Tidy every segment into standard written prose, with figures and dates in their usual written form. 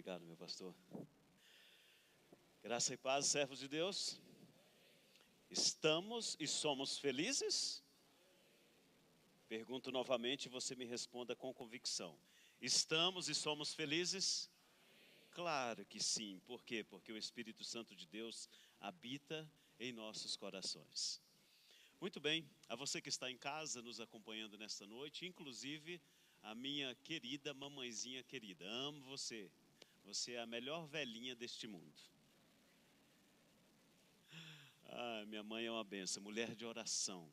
Obrigado, meu pastor. Graça e paz, servos de Deus. Estamos e somos felizes? Pergunto novamente e você me responda com convicção. Estamos e somos felizes? Claro que sim. Por quê? Porque o Espírito Santo de Deus habita em nossos corações. Muito bem, a você que está em casa nos acompanhando nesta noite, inclusive a minha querida mamãezinha querida, amo você. Você é a melhor velhinha deste mundo. Minha mãe é uma benção, mulher de oração.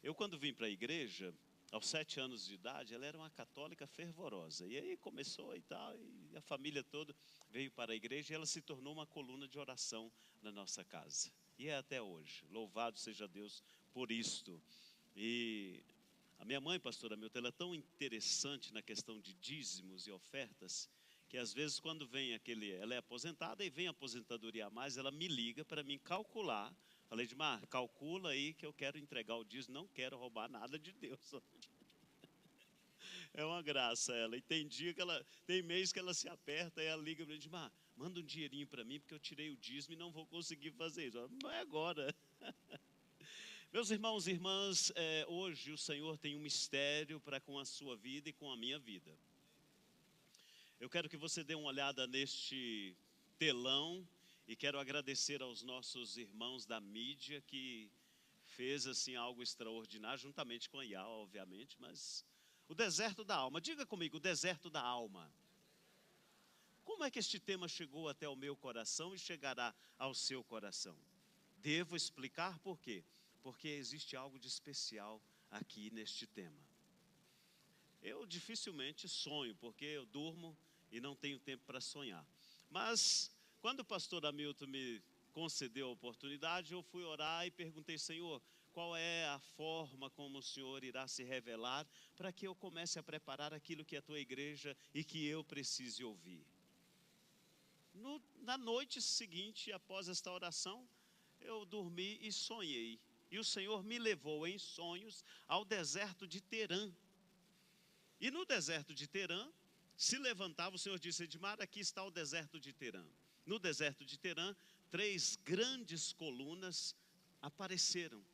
Eu quando vim para a igreja, aos 7 anos de idade, ela era uma católica fervorosa. E aí começou e tal, e a família toda veio para a igreja e ela se tornou uma coluna de oração na nossa casa. E é até hoje. Louvado seja Deus por isto. E a minha mãe, pastora Milton, ela é tão interessante na questão de dízimos e ofertas, que às vezes quando vem ela é aposentada e vem a aposentadoria a mais, ela me liga para mim calcular. Falei, Edmar, calcula aí que eu quero entregar o dízimo, não quero roubar nada de Deus. É uma graça ela. E tem dia que tem mês que ela se aperta e ela liga para mim, Edmar, manda um dinheirinho para mim porque eu tirei o dízimo e não vou conseguir fazer isso. Não é agora. Meus irmãos e irmãs, hoje o Senhor tem um mistério para com a sua vida e com a minha vida. Eu quero que você dê uma olhada neste telão e quero agradecer aos nossos irmãos da mídia que fez assim algo extraordinário, juntamente com a IA, obviamente, mas o deserto da alma. Diga comigo, o deserto da alma. Como é que este tema chegou até o meu coração e chegará ao seu coração? Devo explicar por quê? Porque existe algo de especial aqui neste tema. Eu dificilmente sonho, porque eu durmo e não tenho tempo para sonhar. Mas, quando o pastor Hamilton me concedeu a oportunidade, eu fui orar e perguntei, Senhor, qual é a forma como o Senhor irá se revelar para que eu comece a preparar aquilo que é a tua igreja e que eu precise ouvir. Na noite seguinte, após esta oração, eu dormi e sonhei. E o Senhor me levou em sonhos ao deserto de Terã. E no deserto de Terã, se levantava, o Senhor disse, Edmar, aqui está o deserto de Terã. No deserto de Terã, 3 grandes colunas apareceram.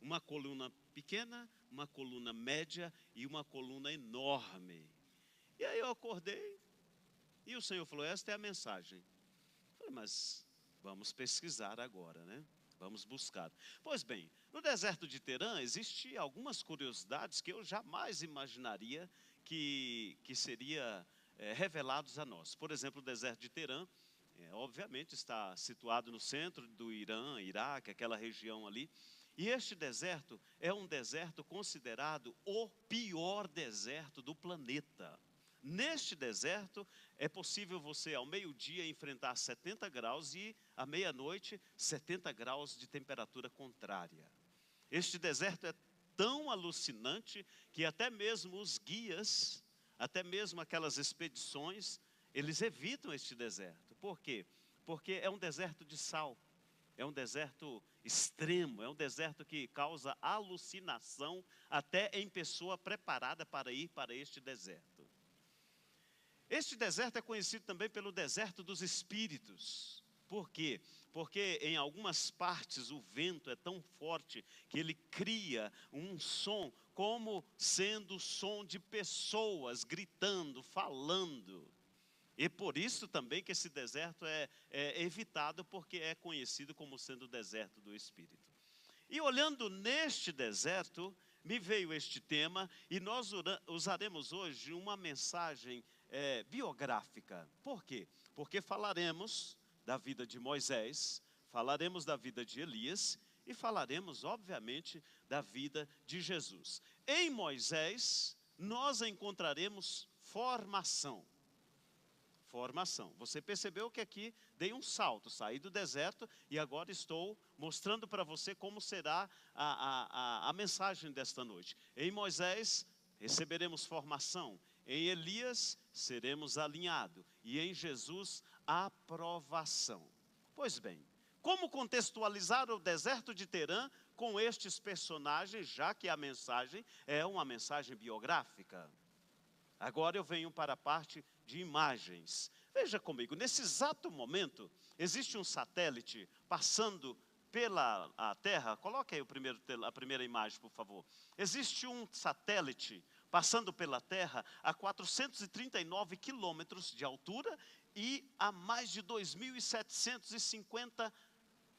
Uma coluna pequena, uma coluna média e uma coluna enorme. E aí eu acordei e o Senhor falou, esta é a mensagem. Eu falei, mas vamos pesquisar agora, né? Vamos buscar. Pois bem, no deserto de Terã existem algumas curiosidades que eu jamais imaginaria que seria revelados a nós. Por exemplo, o deserto de Terã, obviamente está situado no centro do Irã, Iraque, aquela região ali. E este deserto é um deserto considerado o pior deserto do planeta. Neste deserto é possível você ao meio-dia enfrentar 70 graus e à meia-noite 70 graus de temperatura contrária. Este deserto é tão alucinante que até mesmo os guias, até mesmo aquelas expedições, eles evitam este deserto. Por quê? Porque é um deserto de sal. É um deserto extremo, é um deserto que causa alucinação até em pessoa preparada para ir para este deserto. Este deserto é conhecido também pelo deserto dos espíritos. Por quê? Porque em algumas partes o vento é tão forte que ele cria um som como sendo o som de pessoas gritando, falando. E por isso também que esse deserto é evitado, porque é conhecido como sendo o deserto do Espírito. E olhando neste deserto, me veio este tema e nós usaremos hoje uma mensagem biográfica. Por quê? Porque falaremos da vida de Moisés, falaremos da vida de Elias e falaremos, obviamente, da vida de Jesus. Em Moisés, nós encontraremos formação. Formação. Você percebeu que aqui dei um salto, saí do deserto e agora estou mostrando para você como será a mensagem desta noite. Em Moisés receberemos formação, em Elias seremos alinhados e em Jesus aprovação. Pois bem, como contextualizar o deserto de Terã com estes personagens, já que a mensagem é uma mensagem biográfica? Agora eu venho para a parte de imagens. Veja comigo, nesse exato momento, existe um satélite passando pela a Terra. Coloque aí a primeira imagem, por favor. Existe um satélite passando pela Terra a 439 quilômetros de altura e a mais de 2.750,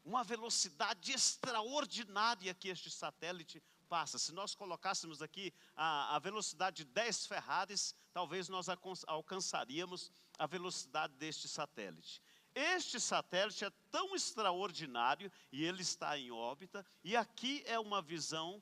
uma velocidade extraordinária que este satélite passa. Se nós colocássemos aqui a velocidade de 10 Ferraris, talvez nós alcançaríamos a velocidade deste satélite. Este satélite é tão extraordinário e ele está em órbita, e aqui é uma visão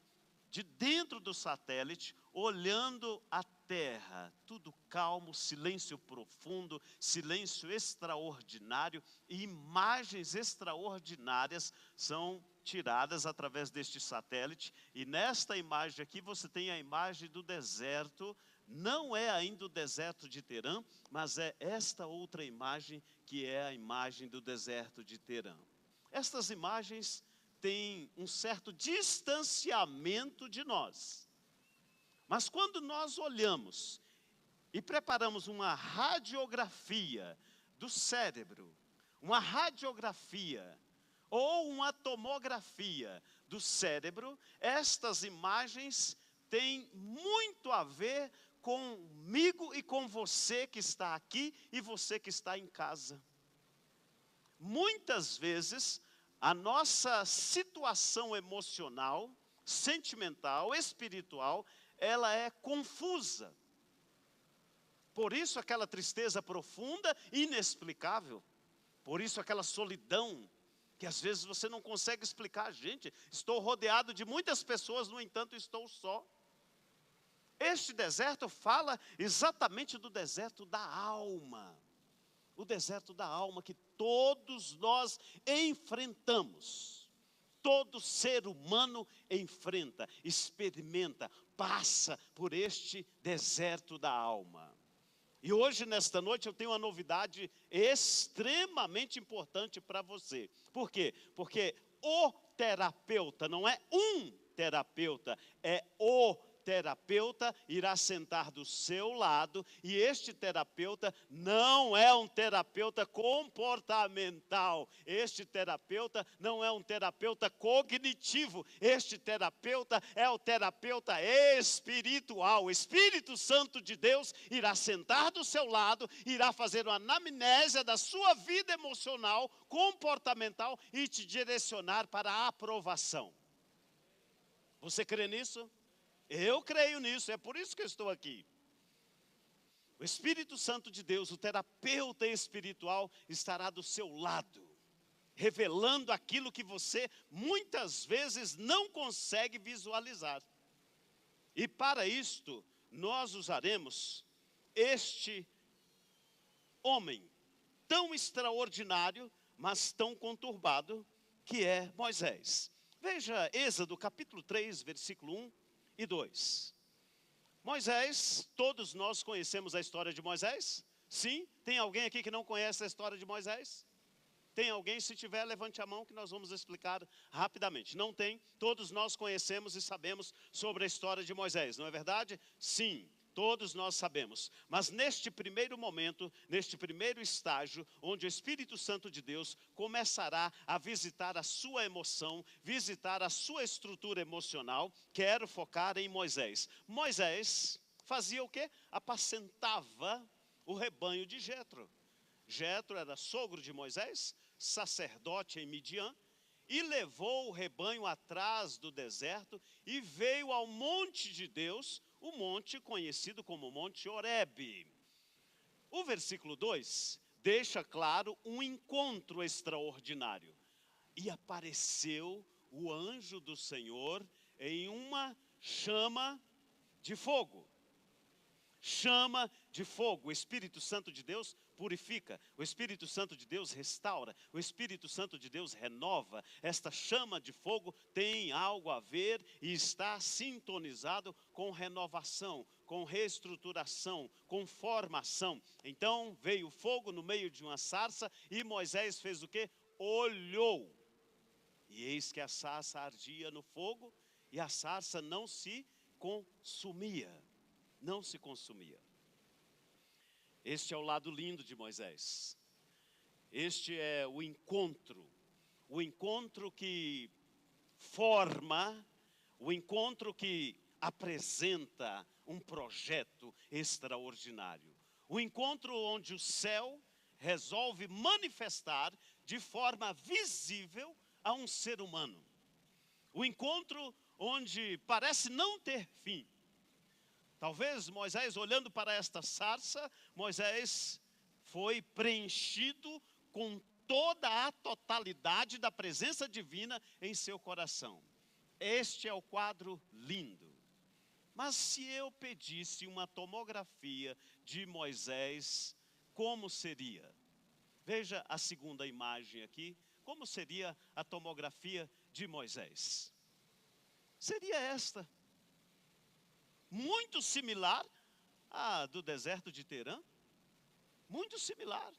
de dentro do satélite, olhando a Terra, tudo calmo, silêncio profundo, silêncio extraordinário, e imagens extraordinárias são tiradas através deste satélite. E nesta imagem aqui você tem a imagem do deserto. Não é ainda o deserto de Terã, mas é esta outra imagem que é a imagem do deserto de Terã. Estas imagens têm um certo distanciamento de nós. Mas quando nós olhamos e preparamos uma radiografia do cérebro, uma radiografia ou uma tomografia do cérebro, estas imagens têm muito a ver comigo e com você que está aqui e você que está em casa. Muitas vezes, a nossa situação emocional, sentimental, espiritual, ela é confusa. Por isso aquela tristeza profunda, inexplicável. Por isso aquela solidão, que às vezes você não consegue explicar. Gente, estou rodeado de muitas pessoas, no entanto estou só. Este deserto fala exatamente do deserto da alma. O deserto da alma que todos nós enfrentamos. Todo ser humano enfrenta, experimenta, passa por este deserto da alma. E hoje, nesta noite, eu tenho uma novidade extremamente importante para você. Por quê? Porque o terapeuta não é um terapeuta, é o terapeuta irá sentar do seu lado, e este terapeuta não é um terapeuta comportamental, este terapeuta não é um terapeuta cognitivo, este terapeuta é o terapeuta espiritual. O Espírito Santo de Deus irá sentar do seu lado, irá fazer uma anamnésia da sua vida emocional, comportamental e te direcionar para a aprovação. Você crê nisso? Eu creio nisso, é por isso que eu estou aqui. O Espírito Santo de Deus, o terapeuta espiritual, estará do seu lado, revelando aquilo que você muitas vezes não consegue visualizar. E para isto, nós usaremos este homem tão extraordinário, mas tão conturbado, que é Moisés. Veja Êxodo capítulo 3, versículo 1 e 2. Moisés, todos nós conhecemos a história de Moisés? Sim? Tem alguém aqui que não conhece a história de Moisés? Tem alguém? Se tiver, levante a mão que nós vamos explicar rapidamente. Não tem? Todos nós conhecemos e sabemos sobre a história de Moisés, não é verdade? Sim. Todos nós sabemos, mas neste primeiro momento, neste primeiro estágio, onde o Espírito Santo de Deus começará a visitar a sua emoção, visitar a sua estrutura emocional, quero focar em Moisés. Moisés fazia o quê? Apacentava o rebanho de Jetro. Jetro era sogro de Moisés, sacerdote em Midian, e levou o rebanho atrás do deserto e veio ao monte de Deus, o monte conhecido como Monte Horebe. O versículo 2 deixa claro um encontro extraordinário. E apareceu o anjo do Senhor em uma chama de fogo. Chama de fogo. O Espírito Santo de Deus purifica, o Espírito Santo de Deus restaura, o Espírito Santo de Deus renova. Esta chama de fogo tem algo a ver e está sintonizado com renovação, com reestruturação, com formação. Então veio fogo no meio de uma sarça e Moisés fez o quê? Olhou. E eis que a sarça ardia no fogo e a sarça não se consumia. Não se consumia. Este é o lado lindo de Moisés. Este é o encontro que forma, o encontro que apresenta um projeto extraordinário. O encontro onde o céu resolve manifestar de forma visível a um ser humano. O encontro onde parece não ter fim. Talvez Moisés, olhando para esta sarça, Moisés foi preenchido com toda a totalidade da presença divina em seu coração. Este é o quadro lindo. Mas se eu pedisse uma tomografia de Moisés, como seria? Veja a segunda imagem aqui. Como seria a tomografia de Moisés? Seria esta. Muito similar à do deserto de Terã. Muito similar.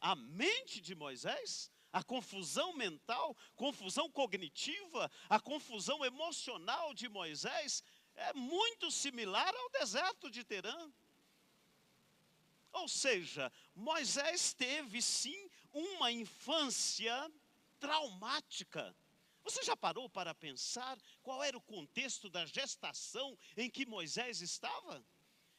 A mente de Moisés, a confusão mental, confusão cognitiva, a confusão emocional de Moisés é muito similar ao deserto de Terã. Ou seja, Moisés teve sim uma infância traumática. Você já parou para pensar qual era o contexto da gestação em que Moisés estava?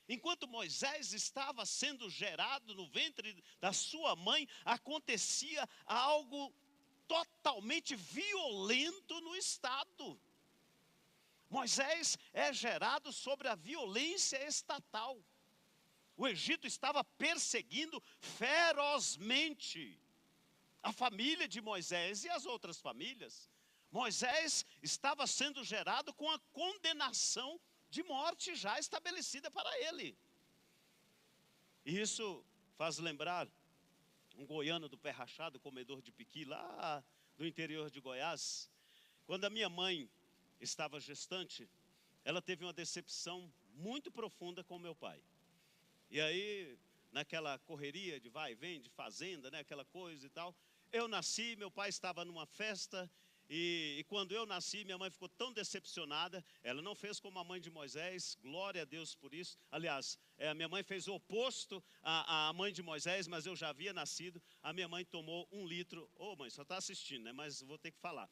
Enquanto Moisés estava sendo gerado no ventre da sua mãe, acontecia algo totalmente violento no estado. Moisés é gerado sobre a violência estatal. O Egito estava perseguindo ferozmente a família de Moisés e as outras famílias. Moisés estava sendo gerado com a condenação de morte já estabelecida para ele. E isso faz lembrar um goiano do pé rachado, comedor de piqui, lá do interior de Goiás. Quando a minha mãe estava gestante, ela teve uma decepção muito profunda com meu pai. E aí, naquela correria de vai e vem, de fazenda, né, aquela coisa e tal, eu nasci, meu pai estava numa festa. E quando eu nasci, minha mãe ficou tão decepcionada. Ela não fez como a mãe de Moisés, glória a Deus por isso. Aliás, a minha mãe fez o oposto à mãe de Moisés, mas eu já havia nascido. A minha mãe tomou 1 litro. Ô mãe, só está assistindo, né? Mas vou ter que falar.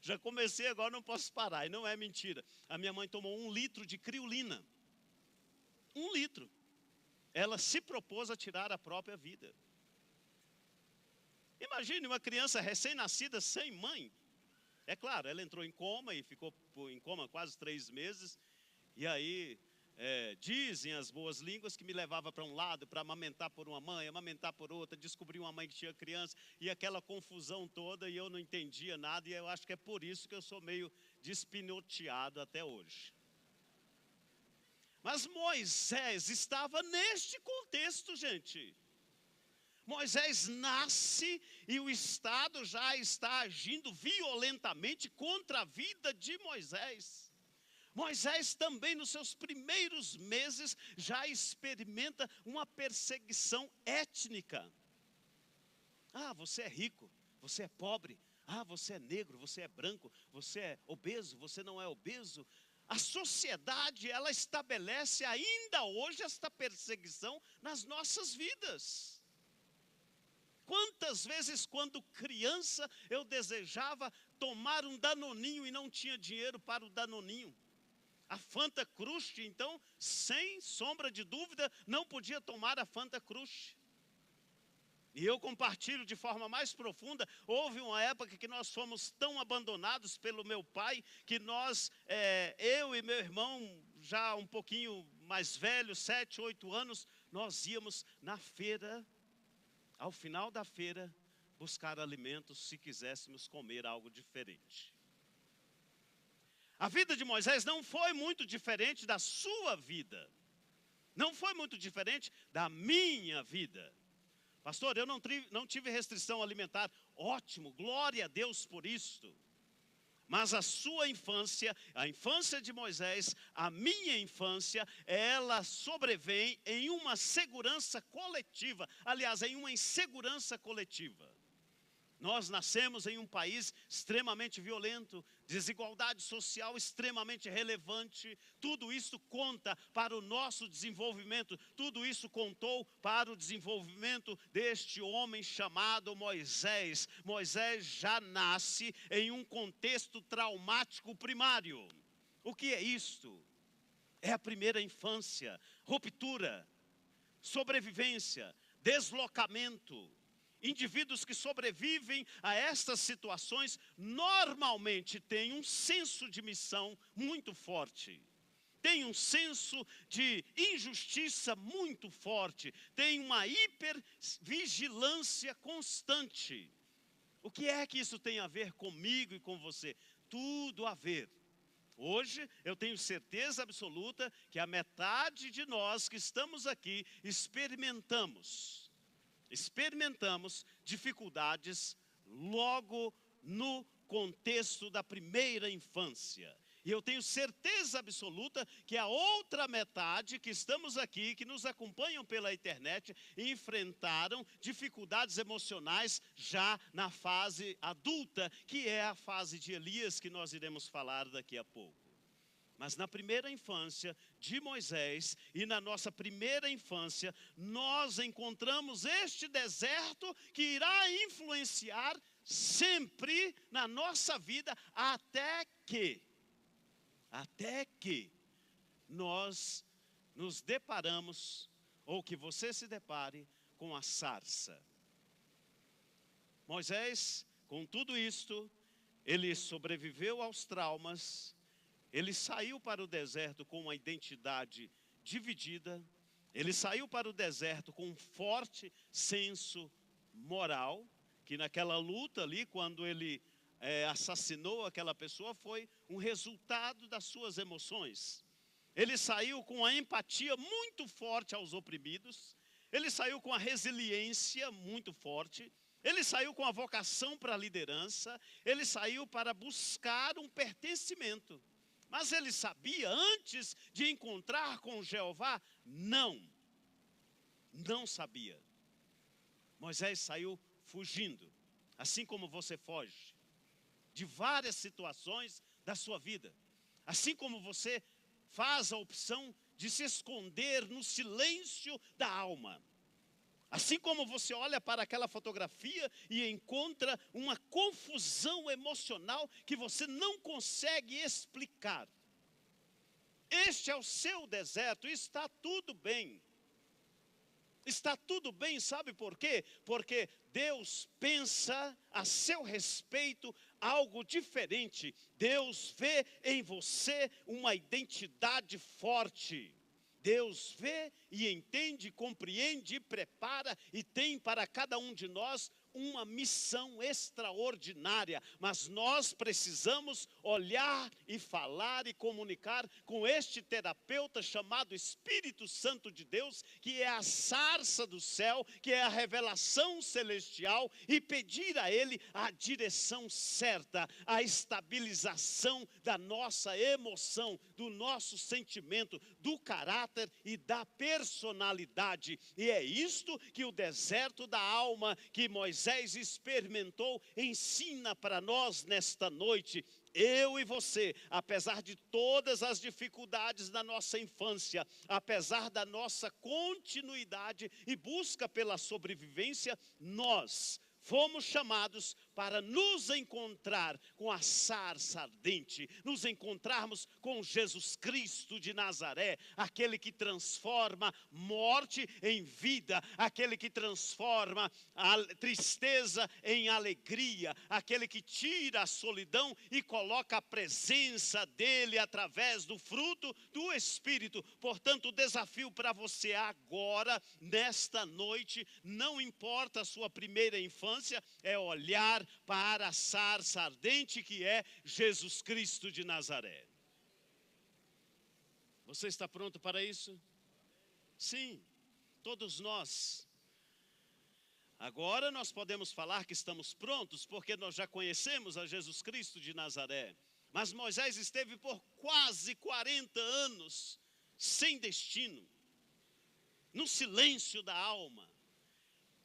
Já comecei, agora não posso parar. E não é mentira. A minha mãe tomou 1 litro de criolina. 1 litro. Ela se propôs a tirar a própria vida. Imagine uma criança recém-nascida sem mãe. É claro, ela entrou em coma e ficou em coma quase 3 meses. E aí, dizem as boas línguas que me levava para um lado para amamentar por uma mãe, amamentar por outra, descobri uma mãe que tinha criança. E aquela confusão toda e eu não entendia nada. E eu acho que é por isso que eu sou meio despinoteado até hoje. Mas Moisés estava neste contexto, gente. Moisés nasce e o Estado já está agindo violentamente contra a vida de Moisés. Moisés também nos seus primeiros meses já experimenta uma perseguição étnica. Ah, você é rico, você é pobre. Ah, você é negro, você é branco, você é obeso, você não é obeso. A sociedade, ela estabelece ainda hoje esta perseguição nas nossas vidas. Quantas vezes, quando criança, eu desejava tomar um Danoninho e não tinha dinheiro para o Danoninho. A Fanta Crush, então, sem sombra de dúvida, não podia tomar a Fanta Crush. E eu compartilho de forma mais profunda. Houve uma época que nós fomos tão abandonados pelo meu pai, que eu e meu irmão, já um pouquinho mais velho, 7, 8 anos, nós íamos na feira, ao final da feira, buscar alimentos se quiséssemos comer algo diferente. A vida de Moisés não foi muito diferente da sua vida. Não foi muito diferente da minha vida. Pastor, eu não tive restrição alimentar. Ótimo, glória a Deus por isto. Mas a sua infância, a infância de Moisés, a minha infância, ela sobrevém em uma segurança coletiva. Aliás, em uma insegurança coletiva. Nós nascemos em um país extremamente violento, desigualdade social extremamente relevante. Tudo isso conta para o nosso desenvolvimento. Tudo isso contou para o desenvolvimento deste homem chamado Moisés. Moisés já nasce em um contexto traumático primário. O que é isto? É a primeira infância, ruptura, sobrevivência, deslocamento. Indivíduos que sobrevivem a estas situações normalmente têm um senso de missão muito forte. Tem um senso de injustiça muito forte. Tem uma hipervigilância constante. O que é que isso tem a ver comigo e com você? Tudo a ver. Hoje eu tenho certeza absoluta que a metade de nós que estamos aqui experimentamos dificuldades logo no contexto da primeira infância. E eu tenho certeza absoluta que a outra metade que estamos aqui, que nos acompanham pela internet, enfrentaram dificuldades emocionais já na fase adulta, que é a fase de Elias, que nós iremos falar daqui a pouco. Mas na primeira infância de Moisés e na nossa primeira infância, nós encontramos este deserto que irá influenciar sempre na nossa vida até que nós nos deparamos, ou que você se depare com a sarça. Moisés, com tudo isto, ele sobreviveu aos traumas. Ele saiu para o deserto com uma identidade dividida. Ele saiu para o deserto com um forte senso moral, que naquela luta ali, quando ele assassinou aquela pessoa, foi um resultado das suas emoções. Ele saiu com a empatia muito forte aos oprimidos. Ele saiu com a resiliência muito forte. Ele saiu com a vocação para a liderança. Ele saiu para buscar um pertencimento. Mas ele sabia antes de encontrar com Jeová? Não sabia. Moisés saiu fugindo, assim como você foge de várias situações da sua vida. Assim como você faz a opção de se esconder no silêncio da alma. Assim como você olha para aquela fotografia e encontra uma confusão emocional que você não consegue explicar. Este é o seu deserto, e está tudo bem. Está tudo bem, sabe por quê? Porque Deus pensa a seu respeito algo diferente. Deus vê em você uma identidade forte. Deus vê e entende, compreende e prepara e tem para cada um de nós uma missão extraordinária, mas nós precisamos olhar e falar e comunicar com este terapeuta chamado Espírito Santo de Deus, que é a sarça do céu, que é a revelação celestial, e pedir a Ele a direção certa, a estabilização da nossa emoção, do nosso sentimento, do caráter e da personalidade. E é isto que o deserto da alma que Moisés experimentou ensina para nós nesta noite. Eu e você, apesar de todas as dificuldades da nossa infância, apesar da nossa continuidade e busca pela sobrevivência, nós fomos chamados para nos encontrar com a sarça ardente, nos encontrarmos com Jesus Cristo de Nazaré, aquele que transforma morte em vida, aquele que transforma a tristeza em alegria, aquele que tira a solidão e coloca a presença dele através do fruto do Espírito. Portanto, o desafio para você agora, nesta noite, não importa a sua primeira infância, é olhar para a sarça ardente que é Jesus Cristo de Nazaré. Você está pronto para isso? Sim, todos nós. Agora nós podemos falar que estamos prontos, porque nós já conhecemos a Jesus Cristo de Nazaré. Mas Moisés esteve por quase 40 anos sem destino, no silêncio da alma,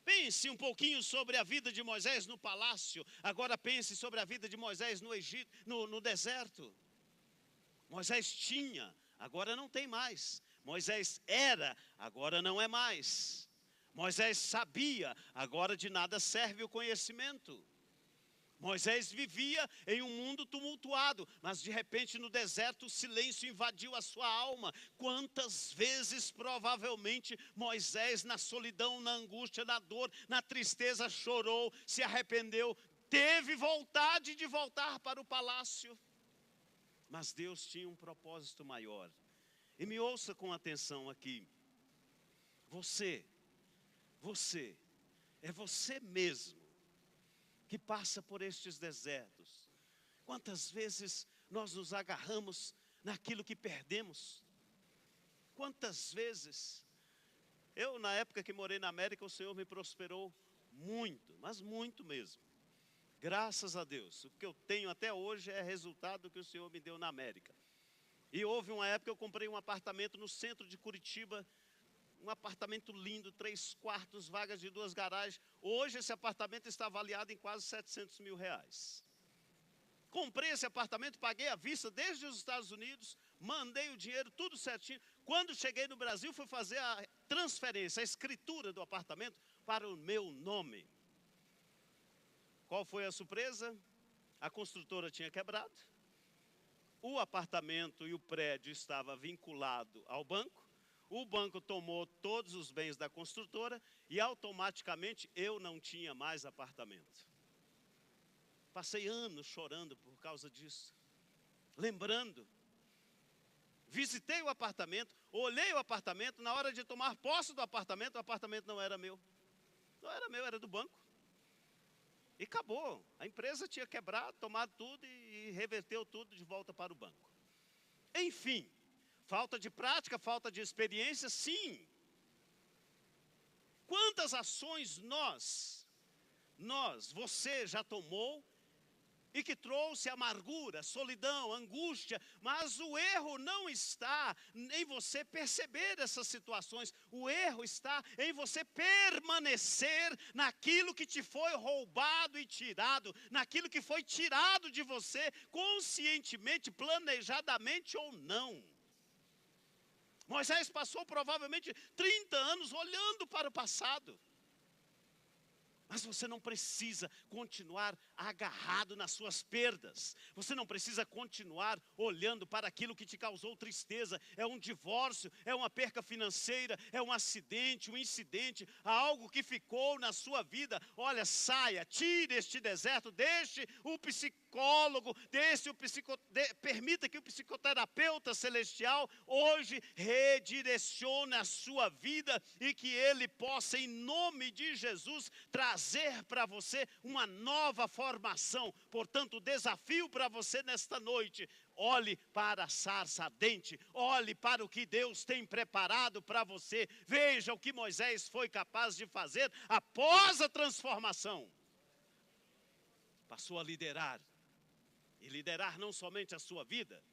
Pense um pouquinho sobre a vida de Moisés no palácio. Agora pense sobre a vida de Moisés no Egito, no deserto. Moisés tinha, agora não tem mais. Moisés era, agora não é mais. Moisés sabia, agora de nada serve o conhecimento. Moisés vivia em um mundo tumultuado, mas de repente no deserto o silêncio invadiu a sua alma. Quantas vezes provavelmente Moisés na solidão, na angústia, na dor, na tristeza chorou, se arrependeu, teve vontade de voltar para o palácio. Mas Deus tinha um propósito maior. E me ouça com atenção aqui. Você é você mesmo que passa por estes desertos. Quantas vezes nós nos agarramos naquilo que perdemos? Quantas vezes? Eu, na época que morei na América, o Senhor me prosperou muito, mas muito mesmo. Graças a Deus. O que eu tenho até hoje é resultado do que o Senhor me deu na América. E houve uma época que eu comprei um apartamento no centro de Curitiba, um apartamento lindo, 3 quartos, vagas de 2 garagens. Hoje esse apartamento está avaliado em quase 700 mil reais. Comprei esse apartamento, paguei à vista desde os Estados Unidos, mandei o dinheiro, tudo certinho. Quando cheguei no Brasil, fui fazer a transferência, a escritura do apartamento para o meu nome. Qual foi a surpresa? A construtora tinha quebrado. O apartamento e o prédio estava vinculado ao banco. O banco tomou todos os bens da construtora e automaticamente eu não tinha mais apartamento. Passei anos chorando por causa disso. Lembrando. Visitei o apartamento, olhei o apartamento, na hora de tomar posse do apartamento, o apartamento não era meu. Não era meu, era do banco. E acabou. A empresa tinha quebrado, tomado tudo e reverteu tudo de volta para o banco. Enfim. Falta de prática, falta de experiência, sim. Quantas ações você já tomou e que trouxe amargura, solidão, angústia, mas o erro não está em você perceber essas situações, o erro está em você permanecer naquilo que te foi roubado e tirado, naquilo que foi tirado de você, conscientemente, planejadamente ou não. Moisés passou provavelmente 30 anos olhando para o passado. Mas você não precisa continuar agarrado nas suas perdas. Você não precisa continuar olhando para aquilo que te causou tristeza. É um divórcio, é uma perca financeira, é um acidente, um incidente, algo que ficou na sua vida. Olha, saia, tire este deserto, deixe o psicólogo, permita que o psicoterapeuta celestial hoje redirecione a sua vida e que ele possa, em nome de Jesus, trazer para você uma nova formação. Portanto, o desafio para você nesta noite: olhe para a sarça ardente, olhe para o que Deus tem preparado para você. Veja o que Moisés foi capaz de fazer após a transformação. Passou a liderar, e liderar não somente a sua vida,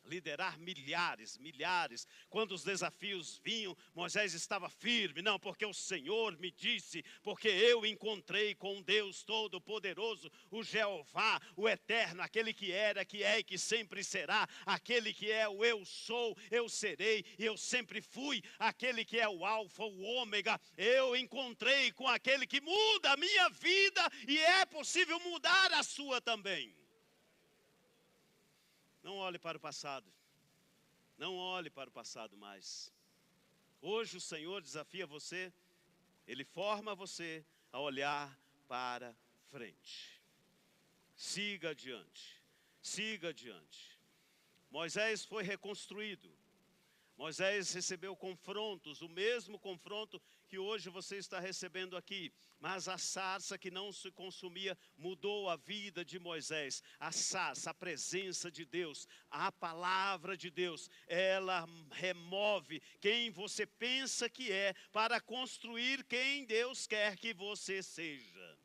liderar milhares. Quando os desafios vinham, Moisés estava firme. Não, porque o Senhor me disse, porque eu encontrei com Deus Todo-Poderoso, o Jeová, o Eterno, aquele que era, que é e que sempre será, aquele que é o eu sou, eu serei e eu sempre fui, aquele que é o Alfa, o Ômega. Eu encontrei com aquele que muda a minha vida e é possível mudar a sua também. Não olhe para o passado. Não olhe para o passado mais. Hoje o Senhor desafia você. Ele forma você a olhar para frente. Siga adiante. Siga adiante. Moisés foi reconstruído. Moisés recebeu confrontos, o mesmo confronto que hoje você está recebendo aqui. Mas a sarça que não se consumia mudou a vida de Moisés. A sarça, a presença de Deus, a palavra de Deus, ela remove quem você pensa que é para construir quem Deus quer que você seja.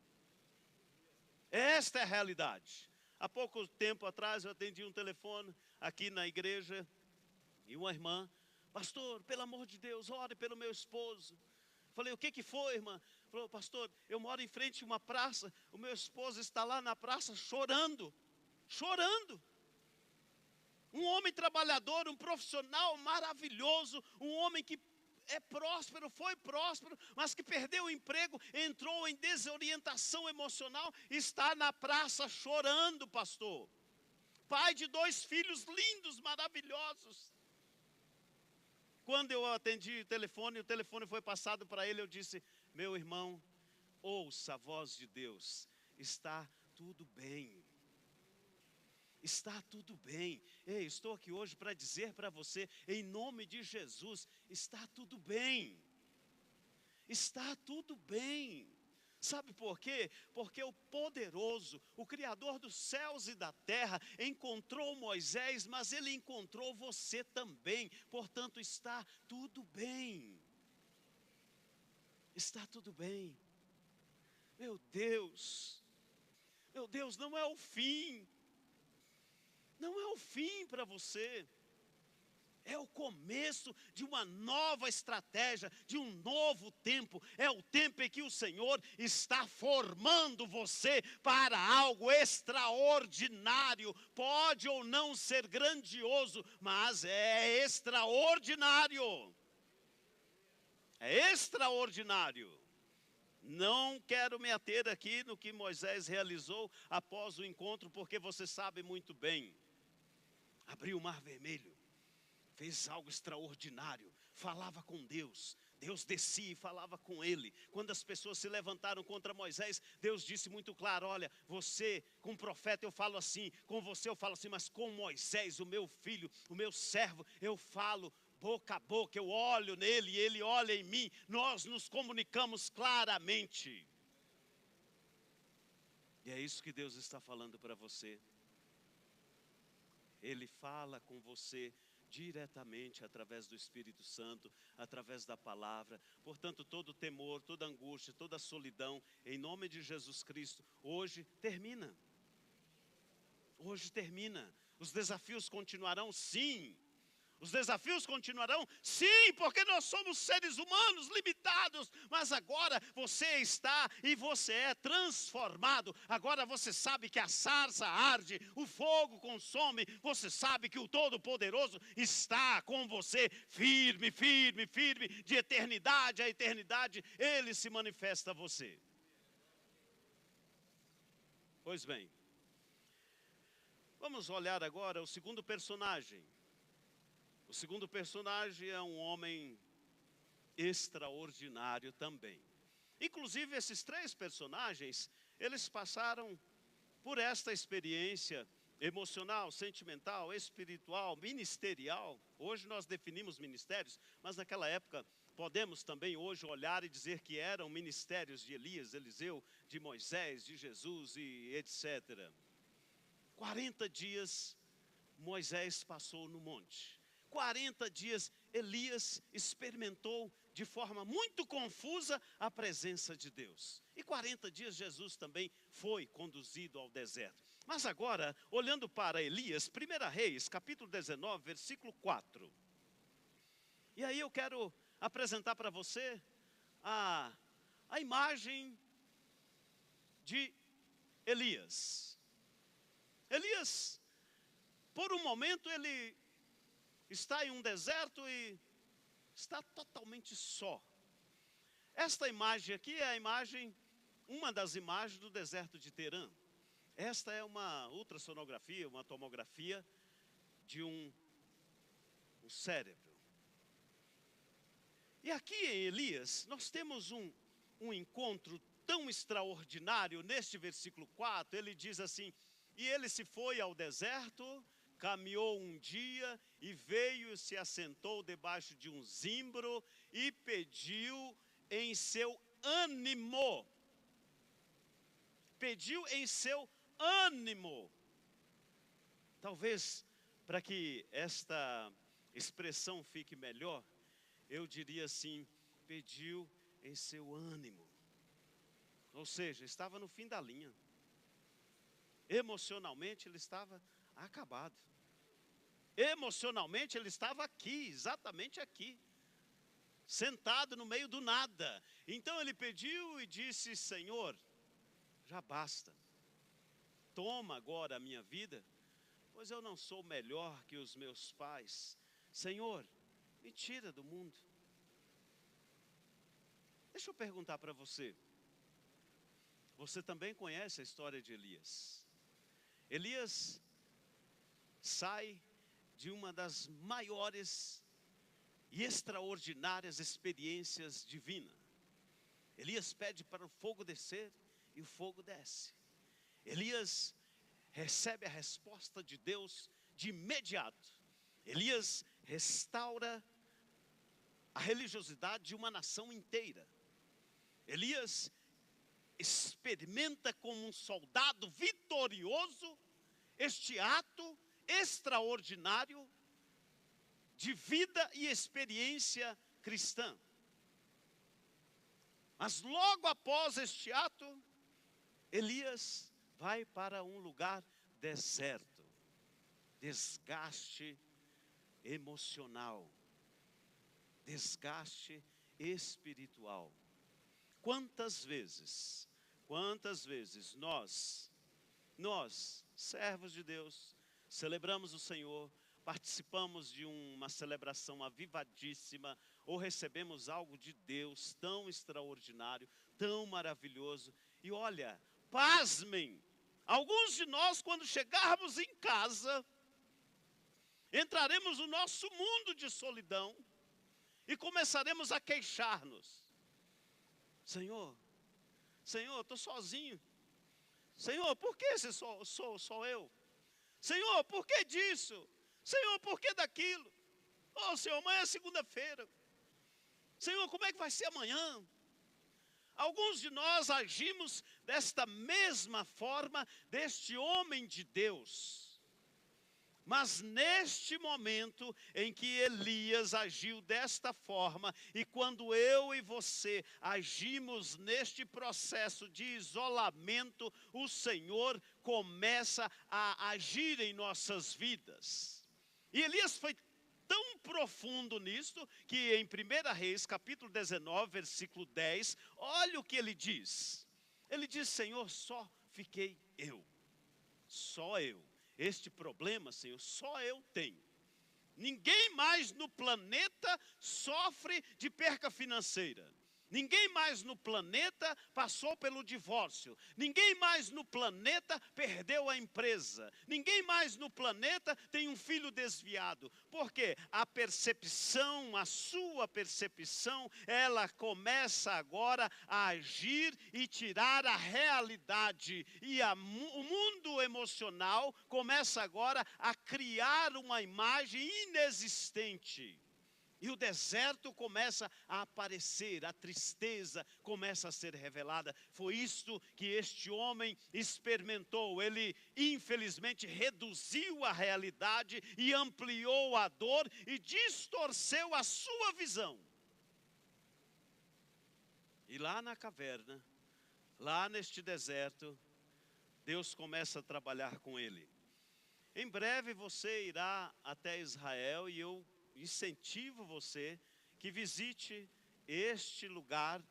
Esta é a realidade. Há pouco tempo atrás eu atendi um telefone aqui na igreja e uma irmã: pastor, pelo amor de Deus, ore pelo meu esposo. Falei, o que foi, irmã? Falou, pastor, eu moro em frente a uma praça, o meu esposo está lá na praça chorando, chorando. Um homem trabalhador, um profissional maravilhoso, um homem que é próspero, foi próspero, mas que perdeu o emprego, entrou em desorientação emocional, está na praça chorando, pastor. Pai de 2 filhos lindos, maravilhosos. Quando eu atendi o telefone foi passado para ele, eu disse, meu irmão, ouça a voz de Deus, está tudo bem. Está tudo bem. Ei, estou aqui hoje para dizer para você, em nome de Jesus, está tudo bem. Está tudo bem. Sabe por quê? Porque o poderoso, o Criador dos céus e da terra, encontrou Moisés, mas ele encontrou você também. Portanto, está tudo bem. Está tudo bem. Meu Deus, não é o fim. Não é o fim para você. É o começo de uma nova estratégia, de um novo tempo. É o tempo em que o Senhor está formando você para algo extraordinário. Pode ou não ser grandioso, mas é extraordinário. É extraordinário. Não quero me ater aqui no que Moisés realizou após o encontro, porque você sabe muito bem. Abriu o Mar Vermelho, fez algo extraordinário, falava com Deus. Deus descia e falava com ele. Quando as pessoas se levantaram contra Moisés, Deus disse muito claro, olha, você, com o profeta eu falo assim, com você eu falo assim, mas com Moisés, o meu filho, o meu servo, eu falo boca a boca, eu olho nele e ele olha em mim, nós nos comunicamos claramente. E é isso que Deus está falando para você. Ele fala com você diretamente através do Espírito Santo, através da palavra. Portanto, todo temor, toda angústia, toda solidão, em nome de Jesus Cristo, hoje termina. Hoje termina. Os desafios continuarão, sim. Os desafios continuarão? Sim, porque nós somos seres humanos limitados. Mas agora você está e você é transformado. Agora você sabe que a sarça arde, o fogo consome. Você sabe que o Todo-Poderoso está com você, firme, firme, firme. De eternidade a eternidade, Ele se manifesta a você. Pois bem, vamos olhar agora o segundo personagem. O segundo personagem é um homem extraordinário também. Inclusive, esses 3 personagens, eles passaram por esta experiência emocional, sentimental, espiritual, ministerial. Hoje nós definimos ministérios, mas naquela época podemos também hoje olhar e dizer que eram ministérios de Elias, Eliseu, de Moisés, de Jesus e etc. 40 dias Moisés passou no monte. 40 dias Elias experimentou de forma muito confusa a presença de Deus. E 40 dias Jesus também foi conduzido ao deserto. Mas agora, olhando para Elias, 1 Reis, capítulo 19, versículo 4. E aí eu quero apresentar para você a imagem de Elias. Elias, por um momento ele está em um deserto e está totalmente só. Esta imagem aqui é a imagem, uma das imagens do deserto de Terã. Esta é uma ultrassonografia, uma tomografia de um cérebro. E aqui em Elias, nós temos um encontro tão extraordinário neste versículo 4. Ele diz assim, e ele se foi ao deserto, caminhou um dia e veio e se assentou debaixo de um zimbro e pediu em seu ânimo. Pediu em seu ânimo. Talvez para que esta expressão fique melhor, eu diria assim, pediu em seu ânimo. Ou seja, estava no fim da linha. Emocionalmente ele estava acabado. Emocionalmente ele estava aqui, exatamente aqui. sentado no meio do nada. Então ele pediu e disse: Senhor, já basta. Toma agora a minha vida, pois eu não sou melhor que os meus pais. Senhor, me tira do mundo. Deixa eu perguntar para você. Você também conhece a história de Elias. Elias sai de uma das maiores e extraordinárias experiências divinas. Elias pede para o fogo descer e o fogo desce. Elias recebe a resposta de Deus de imediato. Elias restaura a religiosidade de uma nação inteira. Elias experimenta como um soldado vitorioso este ato extraordinário de vida e experiência cristã. Mas logo após este ato, Elias vai para um lugar deserto, desgaste emocional, desgaste espiritual. Quantas vezes nós, servos de Deus, celebramos o Senhor, participamos de uma celebração avivadíssima, ou recebemos algo de Deus tão extraordinário, tão maravilhoso, e olha, pasmem, alguns de nós, quando chegarmos em casa, entraremos no nosso mundo de solidão e começaremos a queixar-nos. Senhor, estou sozinho. Senhor, por que esse sou eu? Senhor, por que disso? Senhor, por que daquilo? Oh, Senhor, amanhã é segunda-feira. Senhor, como é que vai ser amanhã? Alguns de nós agimos desta mesma forma deste homem de Deus. Mas neste momento em que Elias agiu desta forma, e quando eu e você agimos neste processo de isolamento, o Senhor começa a agir em nossas vidas. E Elias foi tão profundo nisto, que em 1 Reis, capítulo 19, versículo 10, olha o que ele diz. Ele diz: Senhor, só fiquei eu, só eu. Este problema, Senhor, só eu tenho. Ninguém mais no planeta sofre de perca financeira. Ninguém mais no planeta passou pelo divórcio. Ninguém mais no planeta perdeu a empresa. Ninguém mais no planeta tem um filho desviado. Por quê? A percepção, a sua percepção, ela começa agora a agir e tirar a realidade. E o mundo emocional começa agora a criar uma imagem inexistente. E o deserto começa a aparecer, a tristeza começa a ser revelada. Foi isto que este homem experimentou. Ele, infelizmente, reduziu a realidade e ampliou a dor e distorceu a sua visão. E lá na caverna, lá neste deserto, Deus começa a trabalhar com ele. Em breve você irá até Israel e eu incentivo você que visite este lugar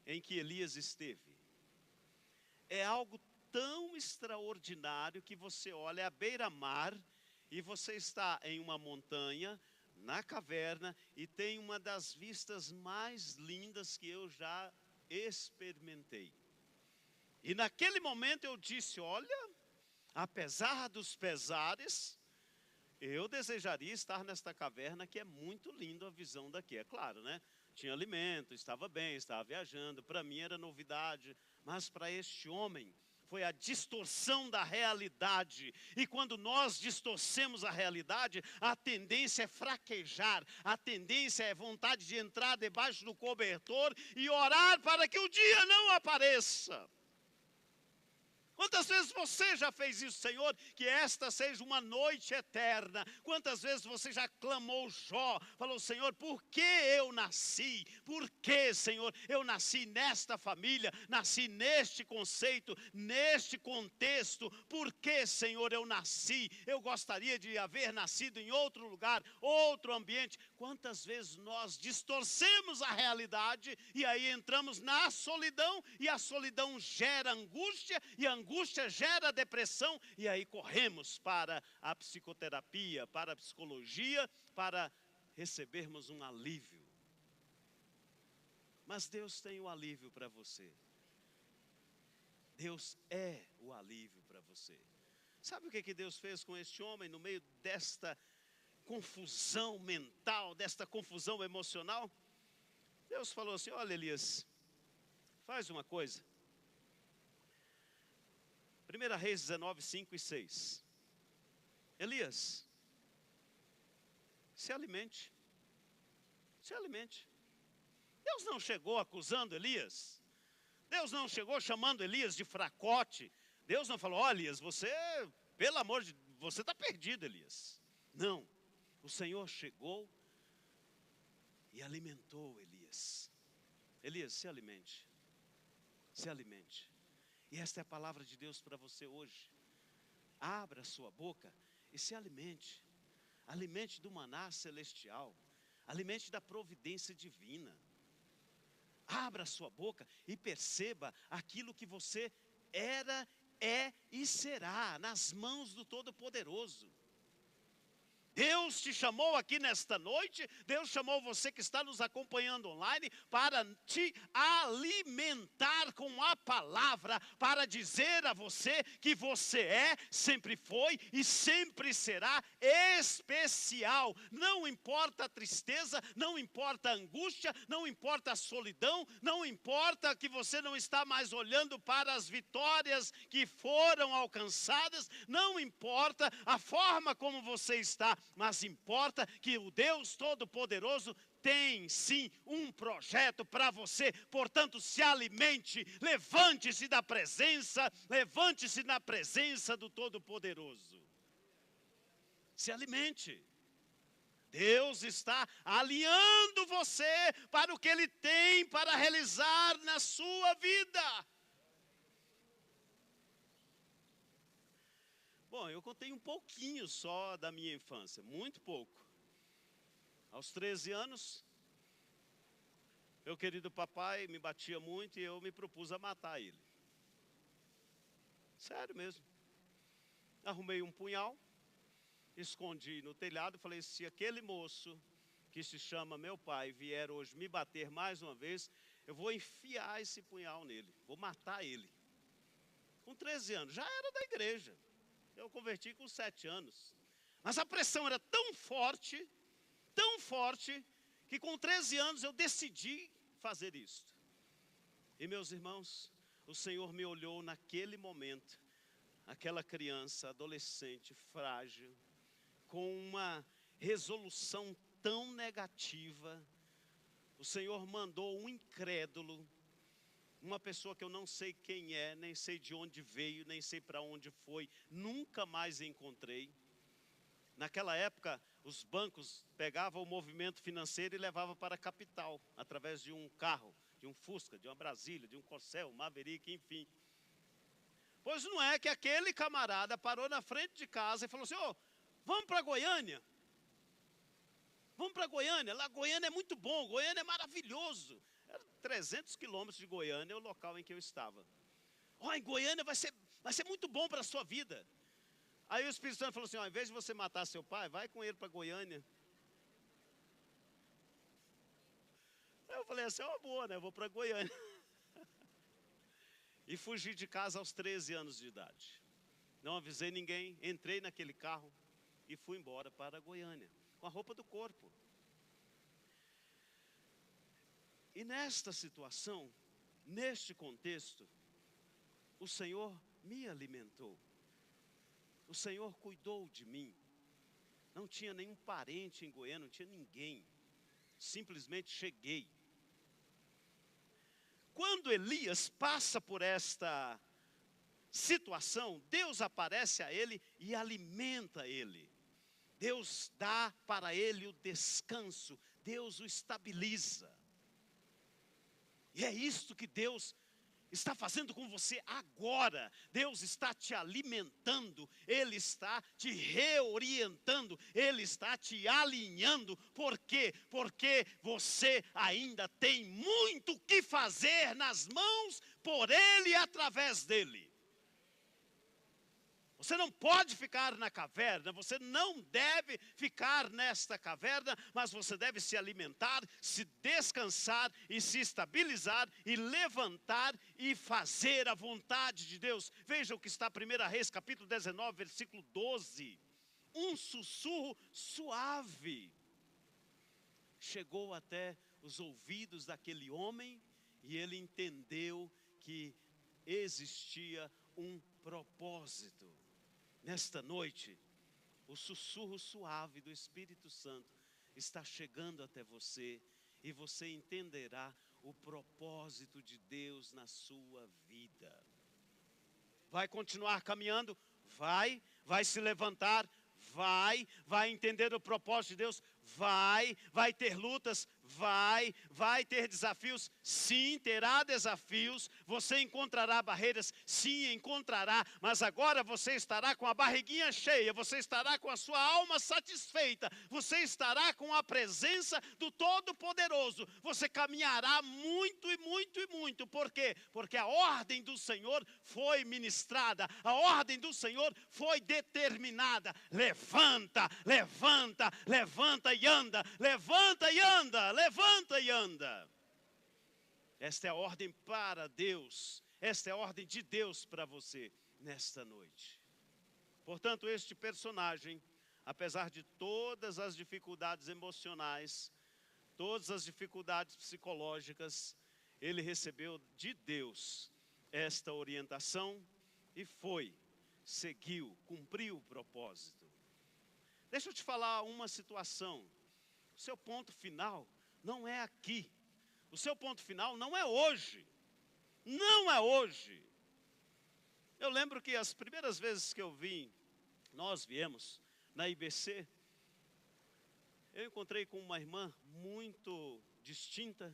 em que Elias esteve. É algo tão extraordinário que você olha à beira-mar e você está em uma montanha, na caverna, e tem uma das vistas mais lindas que eu já experimentei. E naquele momento eu disse: olha, apesar dos pesares, eu desejaria estar nesta caverna, que é muito lindo a visão daqui. É claro, né? Tinha alimento, estava bem, estava viajando. Para mim era novidade, mas para este homem foi a distorção da realidade. E quando nós distorcemos a realidade, a tendência é fraquejar, a tendência é vontade de entrar debaixo do cobertor e orar para que o dia não apareça. Quantas vezes você já fez isso, Senhor? Que esta seja uma noite eterna. Quantas vezes você já clamou Jó? Falou, Senhor, por que eu nasci? Por que, Senhor, eu nasci nesta família? Nasci neste conceito, neste contexto. Por que, Senhor, eu nasci? Eu gostaria de haver nascido em outro lugar, outro ambiente. Quantas vezes nós distorcemos a realidade e aí entramos na solidão, e a solidão gera angústia, e a angústia gera depressão, e aí corremos para a psicoterapia, para a psicologia, para recebermos um alívio. Mas Deus tem o alívio para você. Deus é o alívio para você. Sabe o que Deus fez com este homem no meio desta confusão mental, desta confusão emocional? Deus falou assim, olha Elias, faz uma coisa. 1 Reis 19, 5 e 6. Elias, se alimente. Se alimente. Deus não chegou acusando Elias. Deus não chegou chamando Elias de fracote. Deus não falou, olha Elias, você, pelo amor de Deus, você está perdido, Elias. Não, o Senhor chegou e alimentou Elias. Elias, se alimente. Se alimente. E esta é a palavra de Deus para você hoje. Abra a sua boca e se alimente. Alimente do maná celestial. Alimente da providência divina. Abra a sua boca e perceba aquilo que você era, é e será nas mãos do Todo-Poderoso. Deus te chamou aqui nesta noite, Deus chamou você que está nos acompanhando online para te alimentar com a palavra, para dizer a você que você é, sempre foi e sempre será especial. Não importa a tristeza, não importa a angústia, não importa a solidão, não importa que você não está mais olhando para as vitórias que foram alcançadas, não importa a forma como você está, mas importa que o Deus Todo-Poderoso tem sim um projeto para você. Portanto, se alimente, levante-se da presença, levante-se na presença do Todo-Poderoso. Se alimente. Deus está alinhando você para o que Ele tem para realizar na sua vida. Bom, eu contei um pouquinho só da minha infância, muito pouco. Aos 13 anos, meu querido papai me batia muito e eu me propus a matar ele. Sério mesmo. Arrumei um punhal, escondi no telhado e falei, se aquele moço que se chama meu pai vier hoje me bater mais uma vez, eu vou enfiar esse punhal nele, vou matar ele. Com 13 anos, já era da igreja. Eu converti com 7 anos. Mas a pressão era tão forte, que com 13 anos eu decidi fazer isto. E meus irmãos, o Senhor me olhou naquele momento, aquela criança, adolescente, frágil, com uma resolução tão negativa. O Senhor mandou um incrédulo, uma pessoa que eu não sei quem é, nem sei de onde veio, nem sei para onde foi, nunca mais encontrei. Naquela época, os bancos pegavam o movimento financeiro e levavam para a capital, através de um carro, de um Fusca, de uma Brasília, de um Corcel, um Maverick, enfim. Pois não é que aquele camarada parou na frente de casa e falou assim, vamos para Goiânia. Vamos para Goiânia, lá Goiânia é muito bom, Goiânia é maravilhoso. Era 300 quilômetros de Goiânia, o local em que eu estava. Em Goiânia vai ser muito bom para a sua vida. Aí o Espírito Santo falou assim, ao invés de você matar seu pai, vai com ele para Goiânia. Eu falei assim, é uma boa, né? Eu vou para Goiânia. E fugi de casa aos 13 anos de idade. Não avisei ninguém, entrei naquele carro e fui embora para Goiânia, com a roupa do corpo. E nesta situação, neste contexto, o Senhor me alimentou. O Senhor cuidou de mim. Não tinha nenhum parente em Goiânia, não tinha ninguém. Simplesmente cheguei. Quando Elias passa por esta situação, Deus aparece a ele e alimenta ele. Deus dá para ele o descanso, Deus o estabiliza. E é isto que Deus está fazendo com você agora. Deus está te alimentando, Ele está te reorientando, Ele está te alinhando. Por quê? Porque você ainda tem muito o que fazer nas mãos por Ele e através dEle. Você não pode ficar na caverna, você não deve ficar nesta caverna, mas você deve se alimentar, se descansar e se estabilizar e levantar e fazer a vontade de Deus. Veja o que está 1 Reis, capítulo 19, versículo 12. Um sussurro suave chegou até os ouvidos daquele homem e ele entendeu que existia um propósito. Nesta noite, o sussurro suave do Espírito Santo está chegando até você e você entenderá o propósito de Deus na sua vida. Vai continuar caminhando? Vai se levantar? Vai entender o propósito de Deus? Vai ter lutas? Vai ter desafios? Sim, terá desafios. Você encontrará barreiras? Sim, encontrará. Mas agora você estará com a barriguinha cheia, você estará com a sua alma satisfeita, você estará com a presença do Todo-Poderoso. Você caminhará muito e muito e muito. Por quê? Porque a ordem do Senhor foi ministrada, a ordem do Senhor foi determinada. Levanta, levanta, levanta e anda, levanta e anda, levanta e anda. Esta é a ordem para Deus, esta é a ordem de Deus para você nesta noite. Portanto, este personagem, apesar de todas as dificuldades emocionais, todas as dificuldades psicológicas, ele recebeu de Deus esta orientação e seguiu, cumpriu o propósito. Deixa eu te falar uma situação. O seu ponto final não é aqui. O seu ponto final não é hoje. Não é hoje. Eu lembro que as primeiras vezes que nós viemos na IBC, eu encontrei com uma irmã muito distinta.